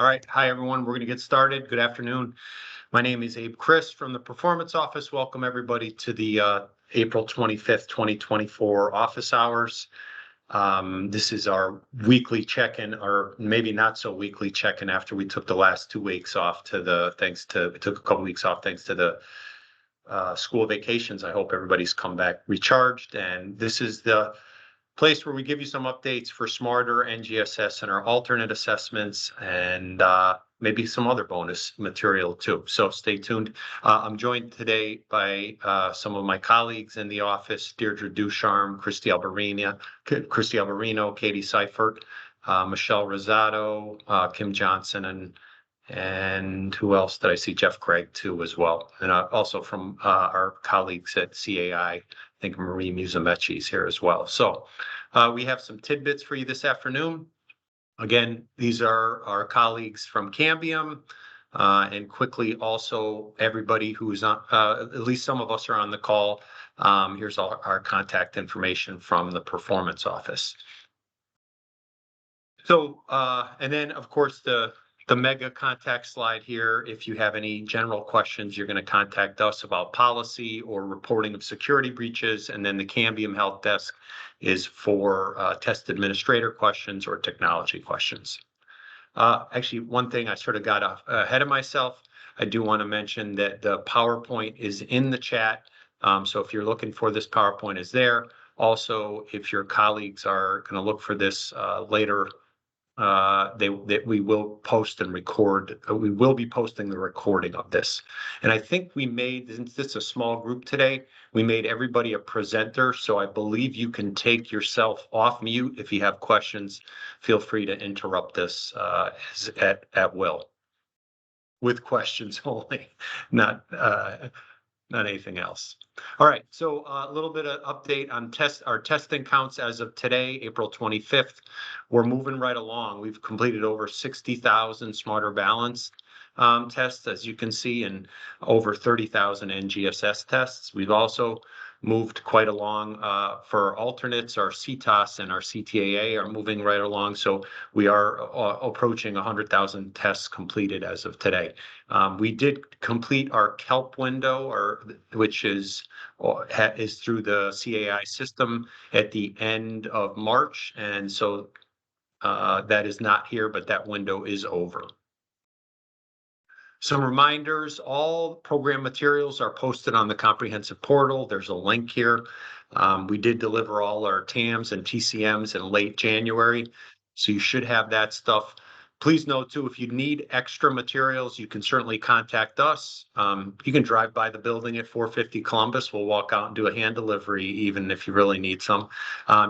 All right. Hi, everyone. We're going to get started. Good afternoon. My name is Abe Chris from the Performance Office. Welcome, everybody, to the April 25th, 2024 office hours. This is our weekly check-in, or maybe not so weekly check-in after we took the last 2 weeks off we took a couple weeks off thanks to the school vacations. I hope everybody's come back recharged. And this is the place where we give you some updates for Smarter, NGSS, and our alternate assessments, and maybe some other bonus material too. So stay tuned. I'm joined today by some of my colleagues in the office: Deirdre Ducharme, Christy Alberino, Katie Seifert, Michelle Rosado, Kim Johnson, and who else did I see? Jeff Craig too, as well. And also from our colleagues at CAI, I think Marie Musumeci is here as well. So we have some tidbits for you this afternoon. Again, these are our colleagues from Cambium. And quickly, also, everybody who's on, at least some of us are on the call. Here's all our contact information from the Performance Office. So, and then, of course, the mega contact slide here. If you have any general questions, you're going to contact us about policy or reporting of security breaches. And then the Cambium Help Desk is for test administrator questions or technology questions. Actually, one thing I sort of got ahead of myself. I do want to mention that the PowerPoint is in the chat. So if you're looking for this, PowerPoint is there. Also, if your colleagues are going to look for this later, we will post and record. We will be posting the recording of this. And I think we made, since this is a small group today, we made everybody a presenter. So I believe you can take yourself off mute. If you have questions, feel free to interrupt this at will. With questions only, not anything else. All right, so a little bit of update on our testing counts as of today, April 25th. We're moving right along. We've completed over 60,000 Smarter Balance tests, as you can see, and over 30,000 NGSS tests. We've also moved quite along for alternates. Our CTOS and our CTAA are moving right along. So we are approaching 100,000 tests completed as of today. We did complete our KELP window, which is through the CAI system at the end of March. And so that is not here, but that window is over. Some reminders: all program materials are posted on the comprehensive portal. There's a link here. We did deliver all our TAMs and TCMs in late January, so you should have that stuff. Please note too, if you need extra materials, you can certainly contact us. You can drive by the building at 450 Columbus. We'll walk out and do a hand delivery, even if you really need some.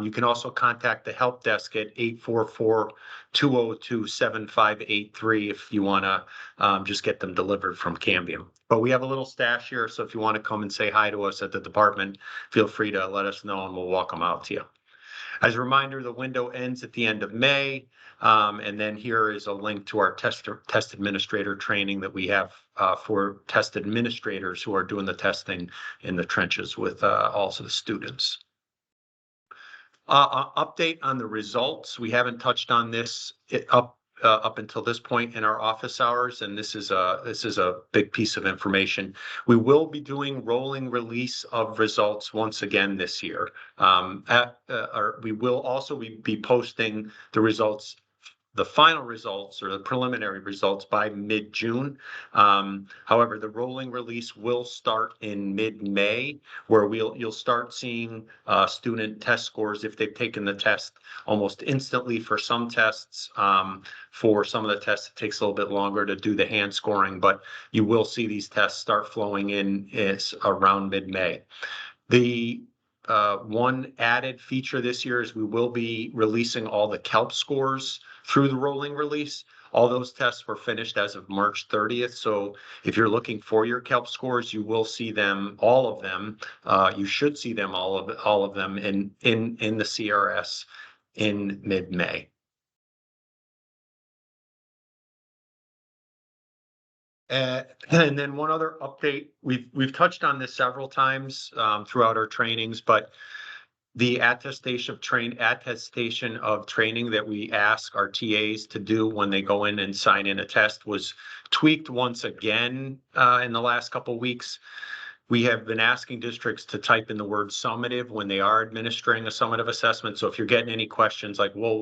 You can also contact the help desk at 844-202-7583 if you want to just get them delivered from Cambium. But we have a little stash here, so if you want to come and say hi to us at the department, feel free to let us know and we'll walk them out to you. As a reminder, the window ends at the end of May. And then here is a link to our test administrator training that we have for test administrators who are doing the testing in the trenches with also the students. Update on the results. We haven't touched on this up until this point in our office hours, and this is a big piece of information. We will be doing rolling release of results once again this year. We will also be posting the results, the final results or the preliminary results, by mid-June. However, the rolling release will start in mid-May, where you'll start seeing student test scores if they've taken the test almost instantly for some tests. For some of the tests, it takes a little bit longer to do the hand scoring, but you will see these tests start flowing in around mid-May. The one added feature this year is we will be releasing all the KELP scores through the rolling release. All those tests were finished as of March 30th. So if you're looking for your KELP scores, you will see them, all of them. You should see them, all of them in the CRS in mid-May. And then one other update, we've touched on this several times throughout our trainings, but The attestation of training that we ask our TAs to do when they go in and sign in a test was tweaked once again in the last couple of weeks. We have been asking districts to type in the word summative when they are administering a summative assessment. So if you're getting any questions like, well,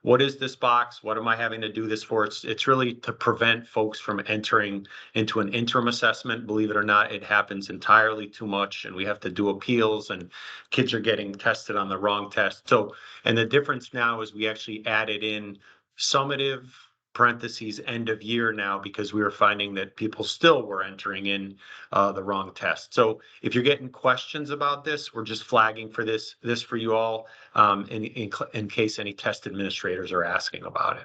what is this box? What am I having to do this for? It's really to prevent folks from entering into an interim assessment. Believe it or not, it happens entirely too much, and we have to do appeals, and kids are getting tested on the wrong test. So, and the difference now is we actually added in summative parentheses end of year now, because we were finding that people still were entering in the wrong test. So if you're getting questions about this, we're just flagging for this for you all in case any test administrators are asking about it.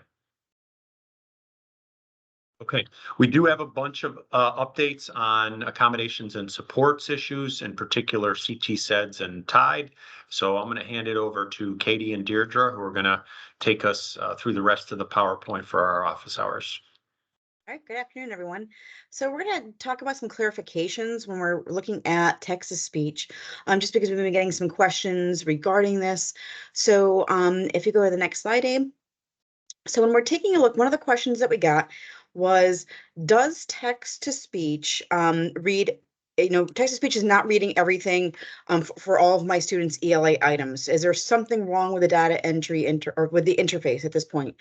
Okay, we do have a bunch of updates on accommodations and supports issues, in particular CT SEDS and TIDE. So I'm going to hand it over to Katie and Deirdre, who are going to take us through the rest of the PowerPoint for our office hours. All right, good afternoon, everyone. So we're going to talk about some clarifications when we're looking at text-to-speech, just because we've been getting some questions regarding this. So if you go to the next slide, Abe. So when we're taking a look, one of the questions that we got was, does text-to-speech read, text-to-speech is not reading everything for all of my students' ELA items. Is there something wrong with the data entry or with the interface at this point?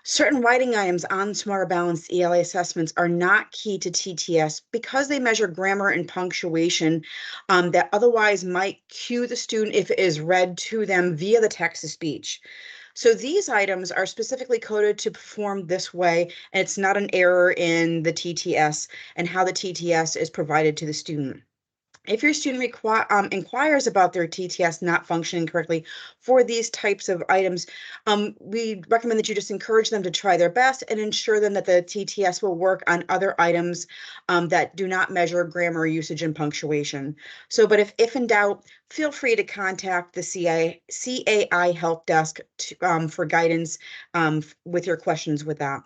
Certain writing items on Smarter Balanced ELA assessments are not key to TTS because they measure grammar and punctuation that otherwise might cue the student if it is read to them via the text-to-speech. So these items are specifically coded to perform this way, and it's not an error in the TTS and how the TTS is provided to the student. If your student inquires about their TTS not functioning correctly for these types of items, we recommend that you just encourage them to try their best and ensure them that the TTS will work on other items that do not measure grammar, usage, and punctuation. So, but if in doubt, feel free to contact the CAI Help Desk for guidance with your questions with that.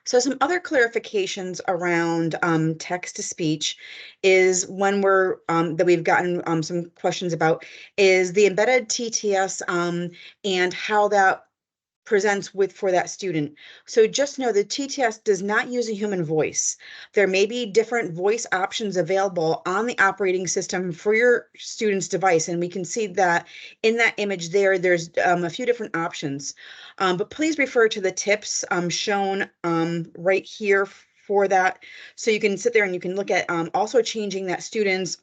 So some other clarifications around text-to-speech is when we're that we've gotten some questions about is the embedded TTS and how that presents for that student. So just know the TTS does not use a human voice. There may be different voice options available on the operating system for your student's device. And we can see that in that image there's a few different options. But please refer to the tips shown right here for that. So you can sit there and you can look at also changing that student's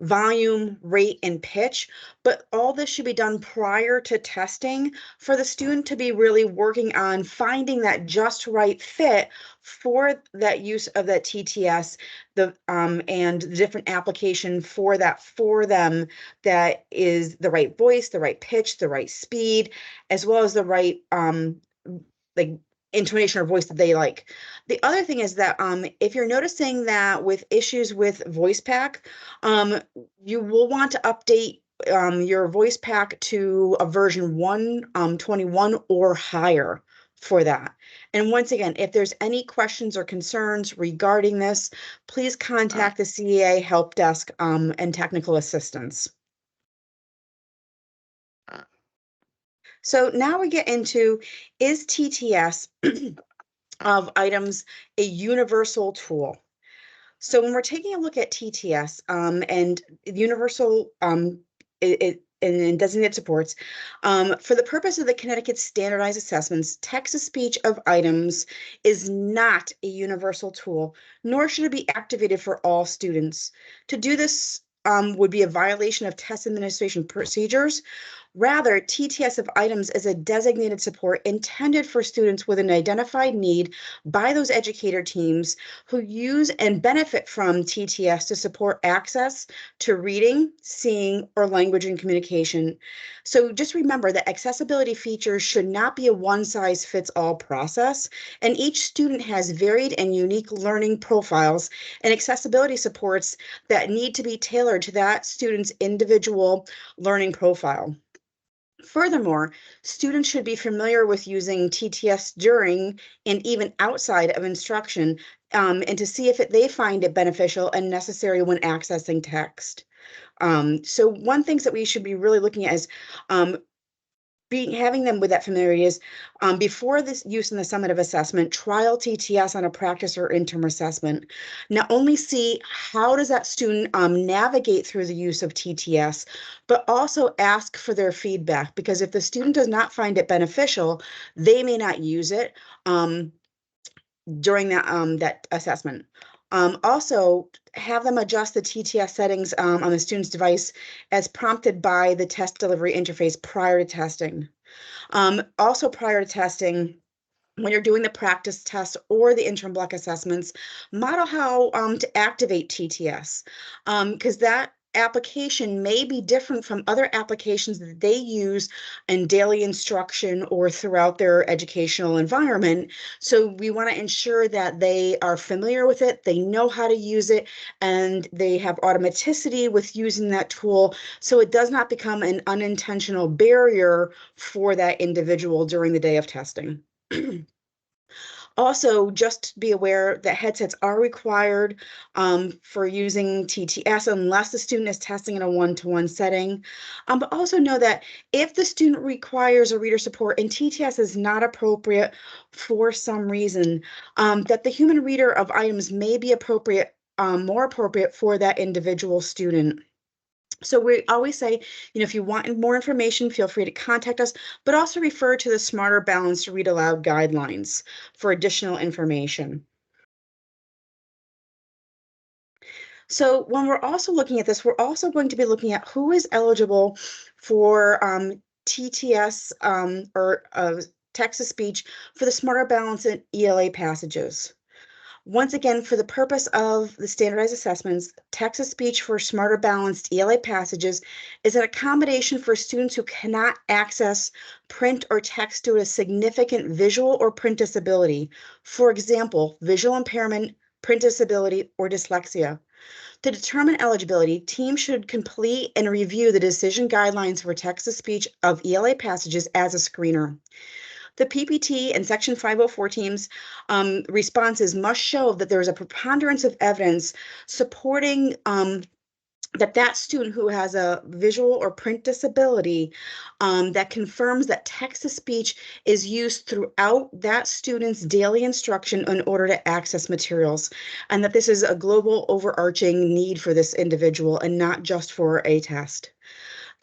volume, rate, and pitch, but all this should be done prior to testing for the student to be really working on finding that just right fit for that use of that TTS, and the different application for that for them that is the right voice, the right pitch, the right speed, as well as the right like intonation or voice that they like. The other thing is that if you're noticing that with issues with voice pack, you will want to update your voice pack to a version 121 or higher for that. And once again, if there's any questions or concerns regarding this, please contact the CAI Help Desk and technical assistance. So now we get into, is TTS of items a universal tool? So when we're taking a look at TTS and universal and designated supports, for the purpose of the Connecticut standardized assessments, text-to-speech of items is not a universal tool, nor should it be activated for all students. To do this would be a violation of test administration procedures. Rather, TTS of items is a designated support intended for students with an identified need by those educator teams who use and benefit from TTS to support access to reading, seeing, or language and communication. So just remember that accessibility features should not be a one-size-fits-all process, and each student has varied and unique learning profiles and accessibility supports that need to be tailored to that student's individual learning profile. Furthermore, students should be familiar with using TTS during and even outside of instruction, and to see if they find it beneficial and necessary when accessing text. So one things that we should be really looking at is having them with that familiarity is before this use in the summative assessment, trial TTS on a practice or interim assessment. Not only see how does that student navigate through the use of TTS, but also ask for their feedback, because if the student does not find it beneficial, they may not use it during that assessment. Also, have them adjust the TTS settings on the student's device as prompted by the test delivery interface prior to testing. Also prior to testing, when you're doing the practice test or the interim block assessments, model how to activate TTS, because that application may be different from other applications that they use in daily instruction or throughout their educational environment. So we want to ensure that they are familiar with it, they know how to use it, and they have automaticity with using that tool, so it does not become an unintentional barrier for that individual during the day of testing. Also, just be aware that headsets are required for using TTS unless the student is testing in a one-to-one setting. But also know that if the student requires a reader support and TTS is not appropriate for some reason, that the human reader of items may be appropriate, more appropriate for that individual student. So we always say, if you want more information, feel free to contact us, but also refer to the Smarter Balanced Read Aloud guidelines for additional information. So when we're also looking at this, we're also going to be looking at who is eligible for TTS or text-to-speech for the Smarter Balanced ELA passages. Once again, for the purpose of the standardized assessments, text-to-speech for Smarter Balanced ELA passages is an accommodation for students who cannot access print or text due to significant visual or print disability. For example, visual impairment, print disability, or dyslexia. To determine eligibility, teams should complete and review the decision guidelines for text-to-speech of ELA passages as a screener. The PPT and Section 504 teams' responses must show that there is a preponderance of evidence supporting that student who has a visual or print disability that confirms that text-to-speech is used throughout that student's daily instruction in order to access materials, and that this is a global overarching need for this individual and not just for a test.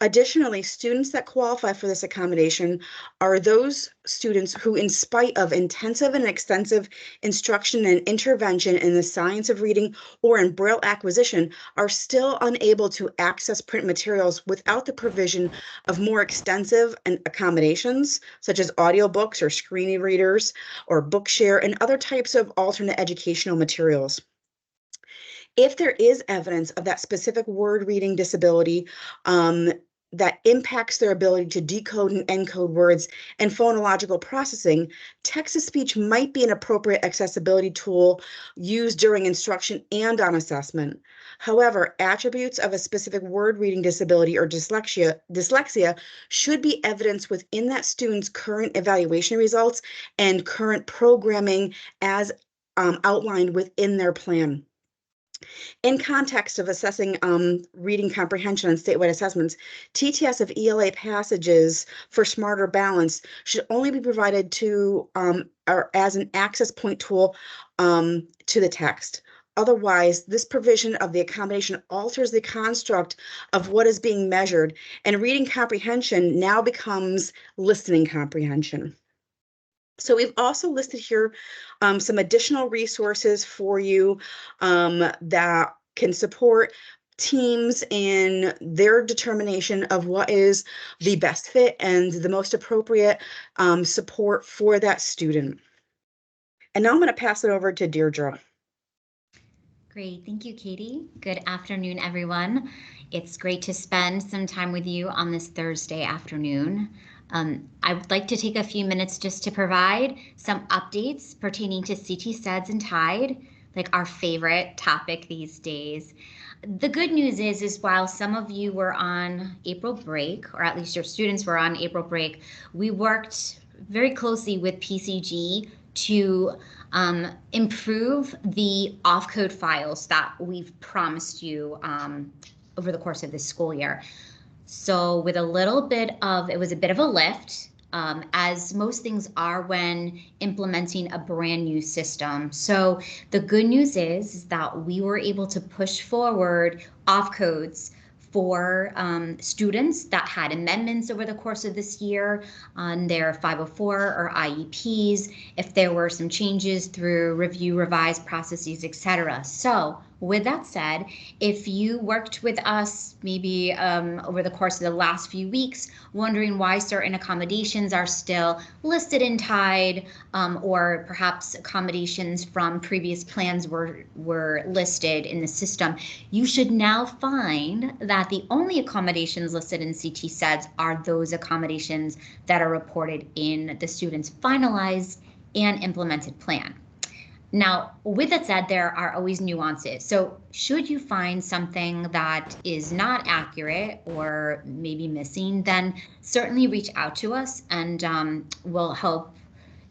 Additionally, students that qualify for this accommodation are those students who, in spite of intensive and extensive instruction and intervention in the science of reading or in Braille acquisition, are still unable to access print materials without the provision of more extensive accommodations, such as audiobooks or screen readers or Bookshare and other types of alternate educational materials. If there is evidence of that specific word reading disability that impacts their ability to decode and encode words and phonological processing, text-to-speech might be an appropriate accessibility tool used during instruction and on assessment. However, attributes of a specific word reading disability or dyslexia should be evidenced within that student's current evaluation results and current programming as outlined within their plan. In context of assessing reading comprehension on statewide assessments, TTS of ELA passages for Smarter Balance should only be provided to or as an access point tool to the text. Otherwise, this provision of the accommodation alters the construct of what is being measured, and reading comprehension now becomes listening comprehension. So we've also listed here some additional resources for you that can support teams in their determination of what is the best fit and the most appropriate support for that student. And now I'm going to pass it over to Deirdre. Great, thank you, Katie. Good afternoon, everyone. It's great to spend some time with you on this Thursday afternoon. I would like to take a few minutes just to provide some updates pertaining to CT SEDS and TIDE, like our favorite topic these days. The good news is while some of you were on April break, or at least your students were on April break, we worked very closely with PCG to improve the off-code files that we've promised you over the course of this school year. So with a little bit of, it was a bit of a lift, as most things are when implementing a brand new system. So the good news is that we were able to push forward off codes for students that had amendments over the course of this year on their 504 or IEPs, if there were some changes through review, revise processes, etc. So with that said, if you worked with us maybe over the course of the last few weeks, wondering why certain accommodations are still listed in TIDE, or perhaps accommodations from previous plans were listed in the system, you should now find that the only accommodations listed in CT SEDS are those accommodations that are reported in the student's finalized and implemented plan. Now, with that said, there are always nuances. So should you find something that is not accurate or maybe missing, then certainly reach out to us and we'll help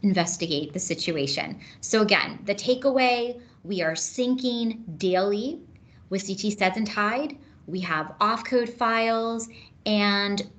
investigate the situation. So again, the takeaway, we are syncing daily with CT SEDS and TIDE. We have off-code files, and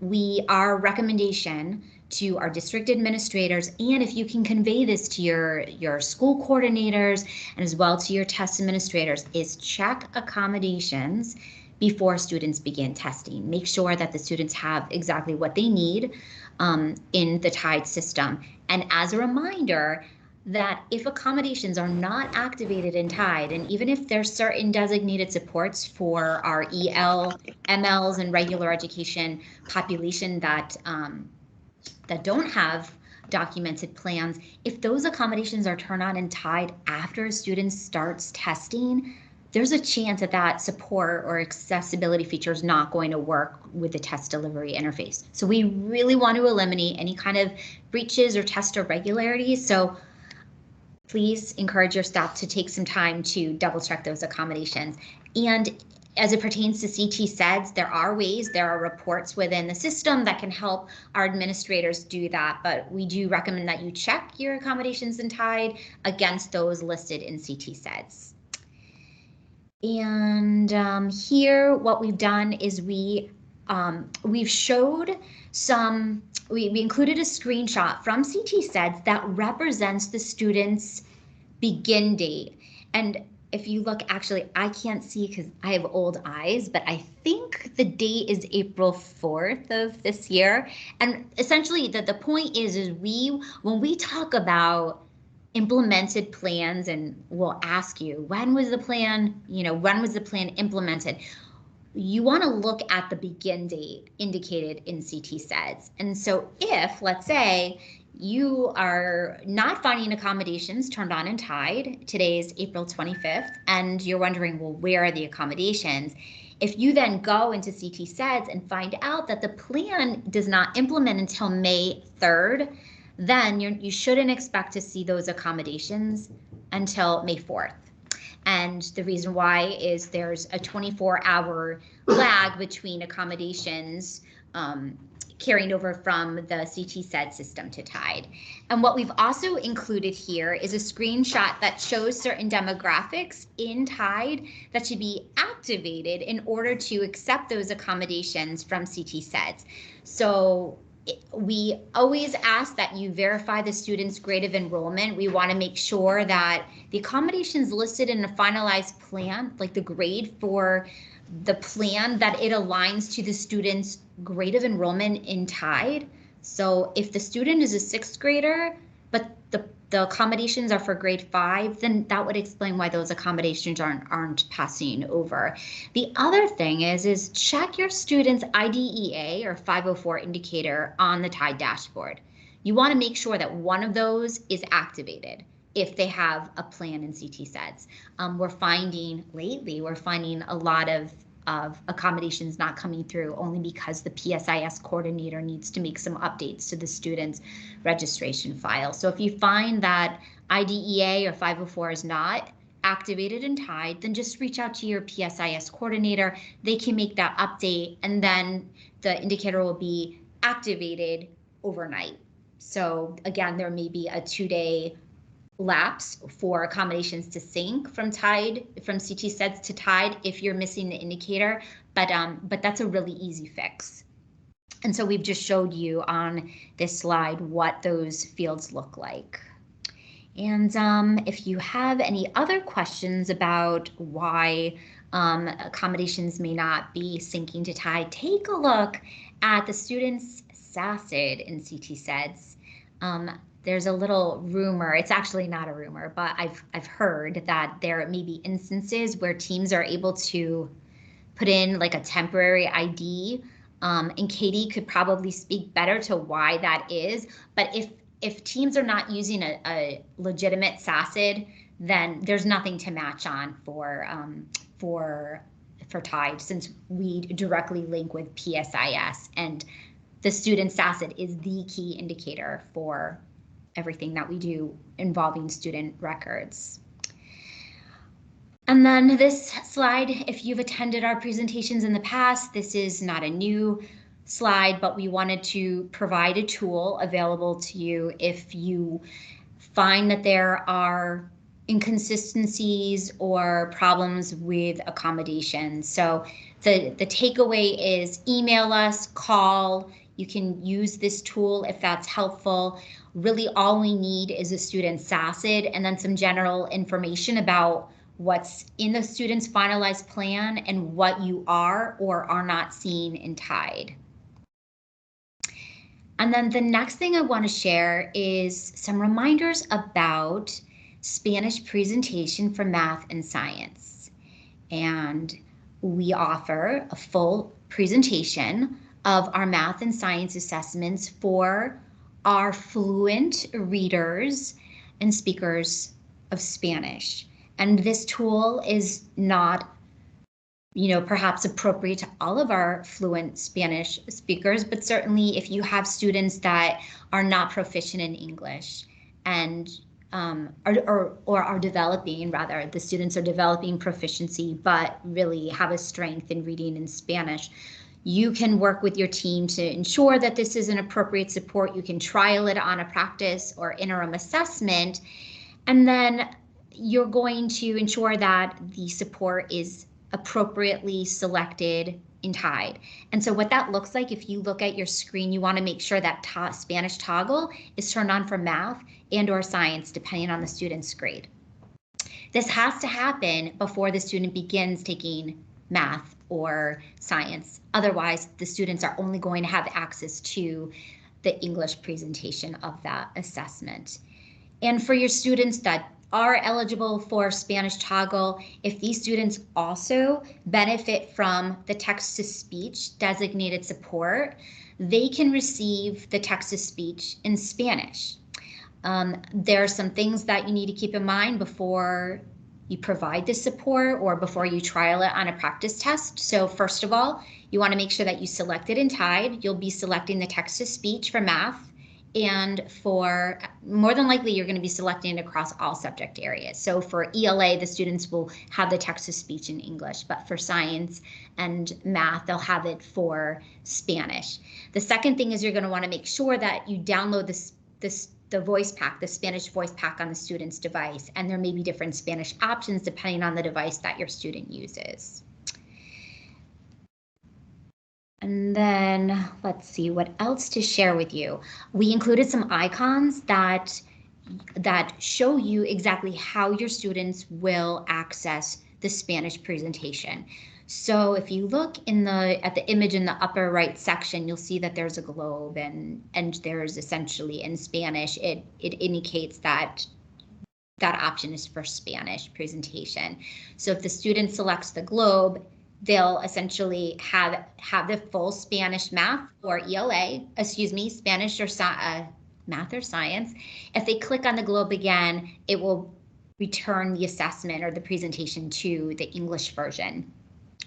our recommendation to our district administrators, and if you can convey this to your school coordinators and as well to your test administrators, is check accommodations before students begin testing. Make sure that the students have exactly what they need in the TIDE system. And as a reminder, that if accommodations are not activated in TIDE, and even if there's certain designated supports for our EL, MLs, and regular education population that don't have documented plans, if those accommodations are turned on in TIDE after a student starts testing, there's a chance that that support or accessibility feature is not going to work with the test delivery interface. So we really want to eliminate any kind of breaches or test irregularities. So please encourage your staff to take some time to double check those accommodations. And as it pertains to CT SEDS, there are reports within the system that can help our administrators do that, but we do recommend that you check your accommodations in TIDE against those listed in CT SEDS. And here, what we've done is we've showed some, we included a screenshot from CT SEDS that represents the student's begin date. And if you look, actually, I can't see because I have old eyes, but I think the date is April 4th of this year. And essentially, the point is when we talk about implemented plans, and we'll ask you, when was the plan implemented? You want to look at the begin date indicated in CT SEDS. And so if, let's say, you are not finding accommodations turned on in TIDE, today is April 25th, and you're wondering, well, where are the accommodations? If you then go into CT SEDS and find out that the plan does not implement until May 3rd, then you shouldn't expect to see those accommodations until May 4th. And the reason why is there's a 24-hour lag between accommodations carrying over from the CT SEDS system to TIDE. And what we've also included here is a screenshot that shows certain demographics in TIDE that should be activated in order to accept those accommodations from CT SEDS. So we always ask that you verify the student's grade of enrollment. We want to make sure that the accommodations listed in a finalized plan, like the grade for the plan, that it aligns to the student's grade of enrollment in TIDE. So if the student is a 6th grader, but the accommodations are for grade 5, then that would explain why those accommodations aren't passing over. The other thing is check your student's IDEA or 504 indicator on the TIDE dashboard. You want to make sure that one of those is activated if they have a plan in CT SEDS. We're finding a lot of accommodations not coming through only because the PSIS coordinator needs to make some updates to the student's registration file. So if you find that IDEA or 504 is not activated in TIDE, then just reach out to your PSIS coordinator. They can make that update, and then the indicator will be activated overnight. So again, there may be a 2-day lapse for accommodations to sync from CT SEDS to TIDE if you're missing the indicator, but that's a really easy fix. And so we've just showed you on this slide what those fields look like. And if you have any other questions about why accommodations may not be syncing to TIDE, take a look at the students' SACID in CT SEDS. There's a little rumor, it's actually not a rumor, but I've heard that there may be instances where teams are able to put in like a temporary ID, and Katie could probably speak better to why that is. But if teams are not using a legitimate SACID, then there's nothing to match on for TIDE, since we directly link with PSIS, and the student SACID is the key indicator for everything that we do involving student records. And then this slide, if you've attended our presentations in the past, this is not a new slide, but we wanted to provide a tool available to you if you find that there are inconsistencies or problems with accommodation. So the takeaway is email us, call. You can use this tool if that's helpful. Really all we need is a student SACID and then some general information about what's in the student's finalized plan and what you are or are not seeing in TIDE. And then the next thing I want to share is some reminders about Spanish presentation for math and science. And we offer a full presentation of our math and science assessments for our fluent readers and speakers of Spanish. And this tool is not, perhaps appropriate to all of our fluent Spanish speakers, but certainly if you have students that are not proficient in English and or are developing, rather, the students are developing proficiency, but really have a strength in reading in Spanish, you can work with your team to ensure that this is an appropriate support. You can trial it on a practice or interim assessment, and then you're going to ensure that the support is appropriately selected in TIDE. And so what that looks like, if you look at your screen, you want to make sure that Spanish toggle is turned on for math and or science, depending on the student's grade. This has to happen before the student begins taking math or science. Otherwise, the students are only going to have access to the English presentation of that assessment. And for your students that are eligible for Spanish toggle, if these students also benefit from the text-to-speech designated support, they can receive the text-to-speech in Spanish. There are some things that you need to keep in mind before you provide this support or before you trial it on a practice test. So first of all, you want to make sure that you select it in TIDE. You'll be selecting the text-to-speech for math, and for more than likely, you're going to be selecting it across all subject areas. So for ELA, the students will have the text-to-speech in English, but for science and math, they'll have it for Spanish. The second thing is you're going to want to make sure that you download the voice pack, the Spanish voice pack on the student's device, and there may be different Spanish options depending on the device that your student uses. And then let's see what else to share with you. We included some icons that show you exactly how your students will access the Spanish presentation. So if you look at the image in the upper right section, you'll see that there's a globe and there's essentially in Spanish, it indicates that option is for Spanish presentation. So if the student selects the globe, they'll essentially have the full Spanish math or ELA, Spanish or math or science. If they click on the globe again, it will return the assessment or the presentation to the English version.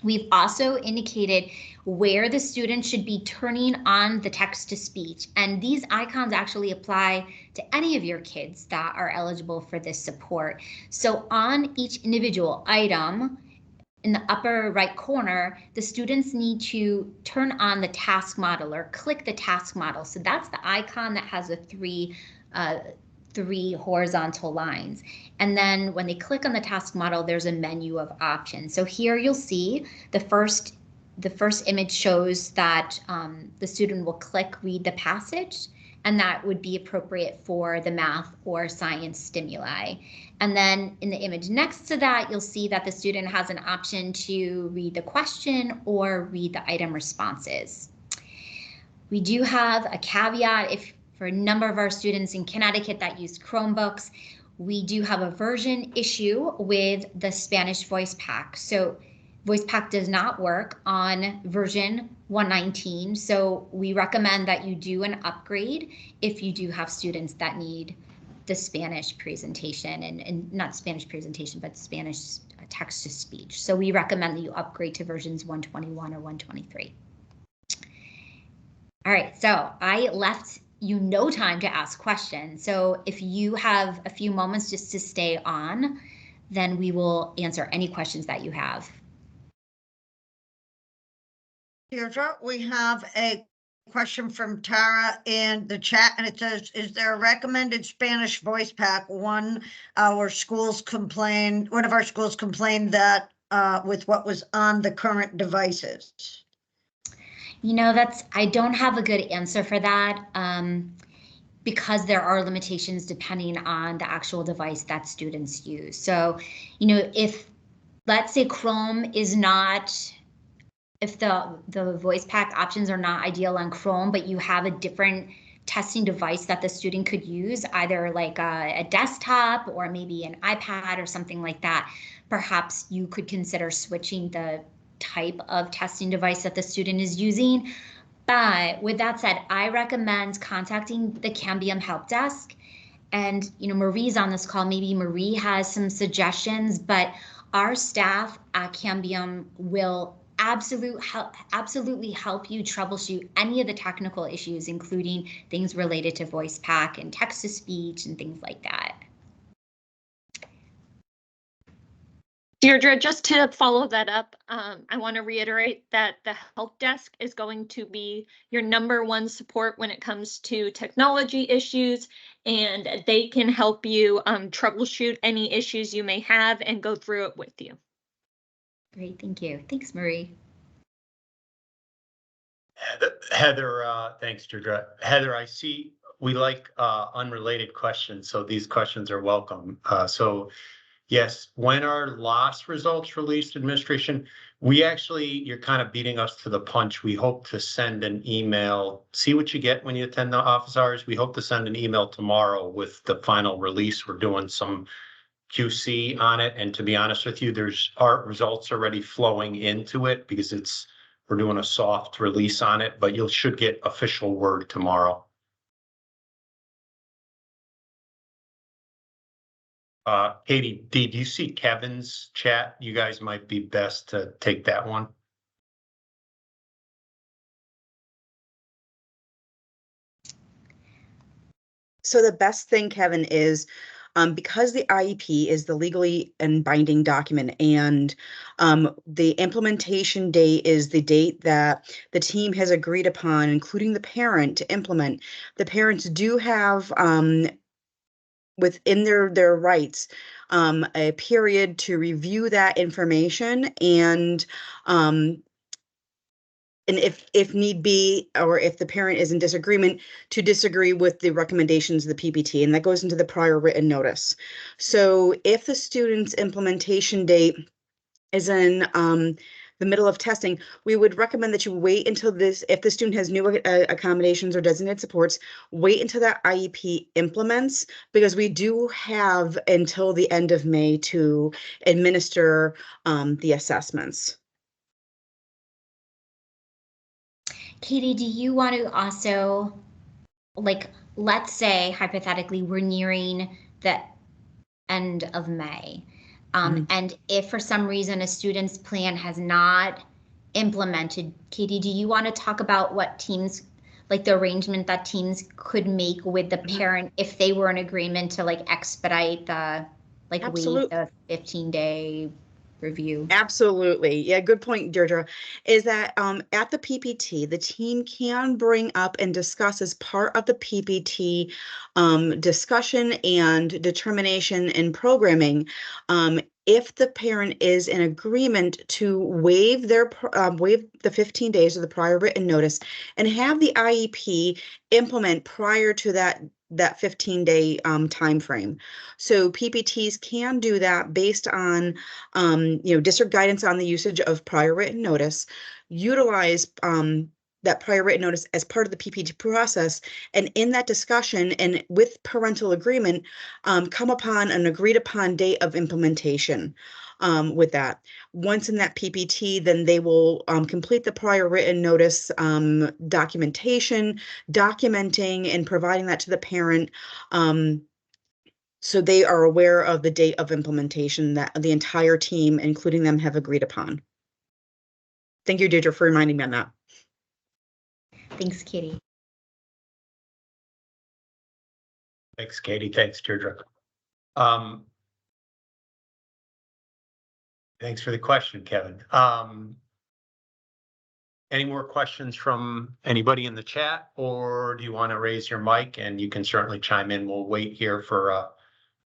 We've also indicated where the student should be turning on the text-to-speech, and these icons actually apply to any of your kids that are eligible for this support. So on each individual item, in the upper right corner, the students need to turn on the task model or click the task model. So that's the icon that has the 3 horizontal lines. And then when they click on the task model, there's a menu of options. So here you'll see the first image shows that the student will click read the passage, and that would be appropriate for the math or science stimuli. And then in the image next to that, you'll see that the student has an option to read the question or read the item responses. We do have a caveat for a number of our students in Connecticut that use Chromebooks, we do have a version issue with the Spanish Voice Pack. So Voice Pack does not work on version 119. So we recommend that you do an upgrade if you do have students that need the Spanish presentation and not Spanish presentation, but Spanish text to speech. So we recommend that you upgrade to versions 121 or 123. All right, so I left you no time to ask questions. So if you have a few moments just to stay on, then we will answer any questions that you have. Deirdre, we have a question from Tara in the chat, and it says, is there a recommended Spanish voice pack? One of our schools complained that with what was on the current devices. You know, I don't have a good answer for that because there are limitations depending on the actual device that students use. So, you know, if let's say Chrome is not, if the voice pack options are not ideal on Chrome, but you have a different testing device that the student could use, either like a desktop or maybe an iPad or something like that, perhaps you could consider switching the type of testing device that the student is using. But with that said, I recommend contacting the Cambium help desk. And, you know, Marie's on this call, maybe Marie has some suggestions, but our staff at Cambium will absolutely help you troubleshoot any of the technical issues, including things related to voice pack and text to speech and things like that. Deirdre, just to follow that up, I want to reiterate that the help desk is going to be your #1 support when it comes to technology issues, and they can help you troubleshoot any issues you may have and go through it with you. Great, thank you. Thanks, Marie. Heather, thanks, Deirdre. Heather, I see we like unrelated questions, so these questions are welcome. Yes, when are loss results released, administration? You're kind of beating us to the punch. We hope to send an email. See what you get when you attend the office hours. We hope to send an email tomorrow with the final release. We're doing some QC on it. And to be honest with you, there's our results already flowing into it because we're doing a soft release on it, but you should get official word tomorrow. Katie, did you see Kevin's chat? You guys might be best to take that one. So the best thing, Kevin, is because the IEP is the legally and binding document, and the implementation date is the date that the team has agreed upon, including the parent, to implement. The parents do have within their rights a period to review that information and if need be, or if the parent is in disagreement, to disagree with the recommendations of the PPT, and that goes into the prior written notice. So if the student's implementation date is in the middle of testing, we would recommend that you wait until if the student has new accommodations or designated supports, wait until that IEP implements, because we do have until the end of May to administer the assessments. Katie, do you want to also, like, let's say hypothetically we're nearing the end of May, and if for some reason a student's plan has not implemented, Katie, do you want to talk about what teams, like the arrangement that teams could make with the parent if they were in agreement to like expedite the, like waive the 15-day review. Absolutely. Yeah, good point, Deirdre. Is that at the PPT, the team can bring up and discuss as part of the PPT discussion and determination in programming. If the parent is in agreement to waive waive the 15 days of the prior written notice and have the IEP implement prior to that 15-day time frame. So PPTs can do that based on district guidance on the usage of prior written notice, utilize that prior written notice as part of the PPT process, and in that discussion and with parental agreement, come upon an agreed upon date of implementation with that. Once in that PPT, then they will complete the prior written notice documentation, documenting and providing that to the parent. So they are aware of the date of implementation that the entire team, including them, have agreed upon. Thank you, Deirdre, for reminding me on that. Thanks, Katie. Thanks, Katie. Thanks, Deirdre. Thanks for the question, Kevin. Any more questions from anybody in the chat, or do you want to raise your mic and you can certainly chime in? We'll wait here for a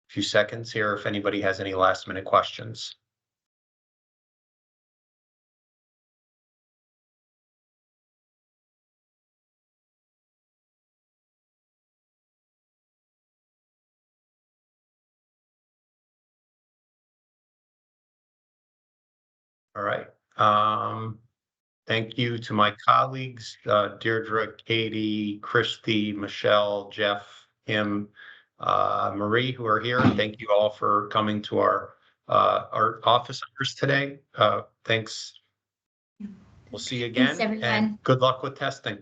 few seconds here if anybody has any last minute questions. All right. Thank you to my colleagues, Deirdre, Katie, Christy, Michelle, Jeff, Kim, Marie, who are here. Thank you all for coming to our office hours today. Thanks. We'll see you again. Thanks, everyone. And good luck with testing.